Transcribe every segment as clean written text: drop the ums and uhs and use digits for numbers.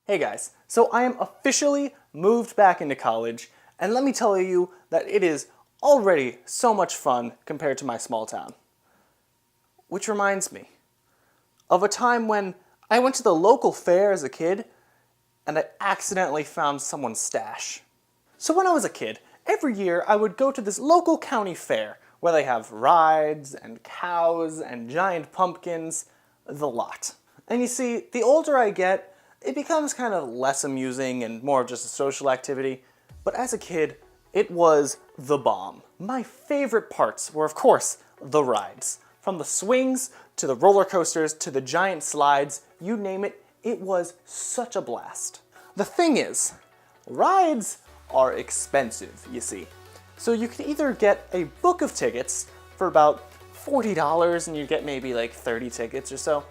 Hey guys, so I am officially moved back into college, and let me tell you that it is already so much fun compared to my small town. Which reminds me of a time when I went to the local fair as a kid, and I accidentally found someone's stash. So when I was a kid, every year I would go to this local county fair where they have rides and cows and giant pumpkins, the lot. And you see, the older I get, it becomes kind of less amusing and more of just a social activity, but as a kid, it was the bomb. My favorite parts were, of course, the rides. From the swings, to the roller coasters, to the giant slides, you name it, it was such a blast. The thing is, rides are expensive, you see. So you can either get a book of tickets for about $40 and you get maybe like 30 tickets or so,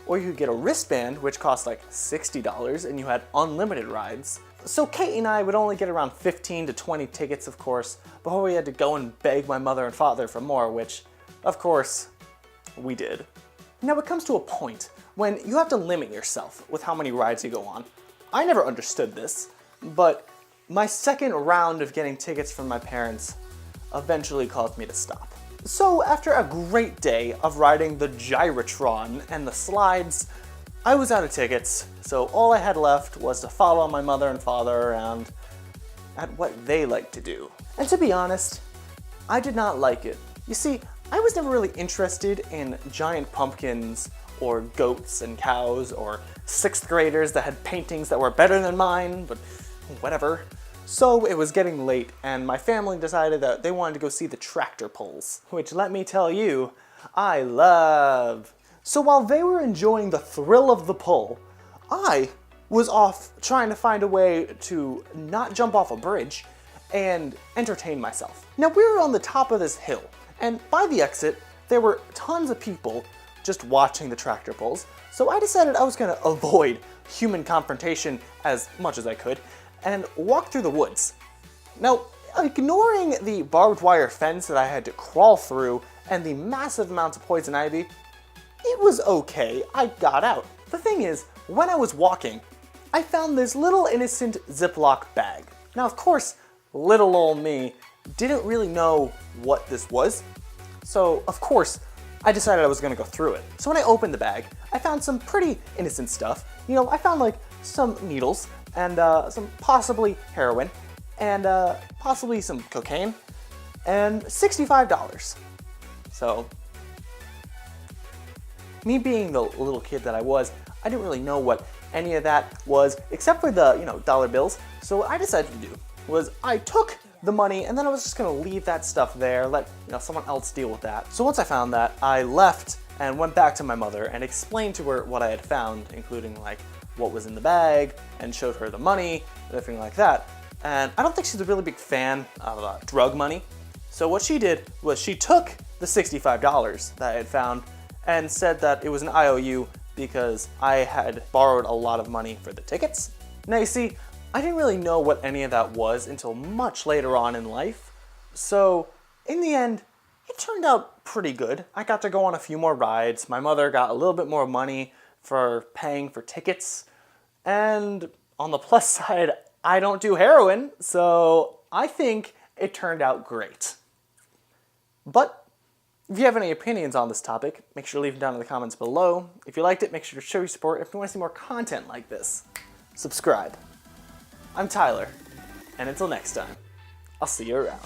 or you could get a wristband, which cost like $60, and you had unlimited rides. So Kate and I would only get around 15 to 20 tickets, of course, before we had to go and beg my mother and father for more, which, of course, we did. Now it comes to a point when you have to limit yourself with how many rides you go on. I never understood this, but my second round of getting tickets from my parents eventually caused me to stop. So after a great day of riding the Gyrotron and the slides, I was out of tickets, so all I had left was to follow my mother and father around at what they like to do. And to be honest, I did not like it. You see, I was never really interested in giant pumpkins or goats and cows or sixth graders that had paintings that were better than mine, but whatever. So it was getting late, and my family decided that they wanted to go see the tractor pulls, which, let me tell you, I love. So while they were enjoying the thrill of the pull, I was off trying to find a way to not jump off a bridge and entertain myself. Now we were on the top of this hill, and by the exit, there were tons of people just watching the tractor pulls, so I decided I was gonna avoid human confrontation as much as I could, and walk through the woods. Now, ignoring the barbed wire fence that I had to crawl through and the massive amounts of poison ivy, it was okay, I got out. The thing is, when I was walking, I found this little innocent Ziploc bag. Now, of course, little old me didn't really know what this was, so of course, I decided I was gonna go through it. So when I opened the bag, I found some pretty innocent stuff. You know, I found like some needles, and some possibly heroin, and possibly some cocaine, and $65. So, me being the little kid that I was, I didn't really know what any of that was, except for the, dollar bills. So what I decided to do was I took the money, and then I was just gonna leave that stuff there, let someone else deal with that. So once I found that, I left and went back to my mother and explained to her what I had found, including like what was in the bag, and showed her the money and everything like that. And I don't think she's a really big fan of drug money. So what she did was she took the $65 that I had found and said that it was an IOU because I had borrowed a lot of money for the tickets. Now you see, I didn't really know what any of that was until much later on in life. So in the end, it turned out pretty good. I got to go on a few more rides. My mother got a little bit more money for paying for tickets. And on the plus side, I don't do heroin, so I think it turned out great. But if you have any opinions on this topic, make sure to leave them down in the comments below. If you liked it, make sure to show your support. If you want to see more content like this, subscribe. I'm Tyler, and until next time, I'll see you around.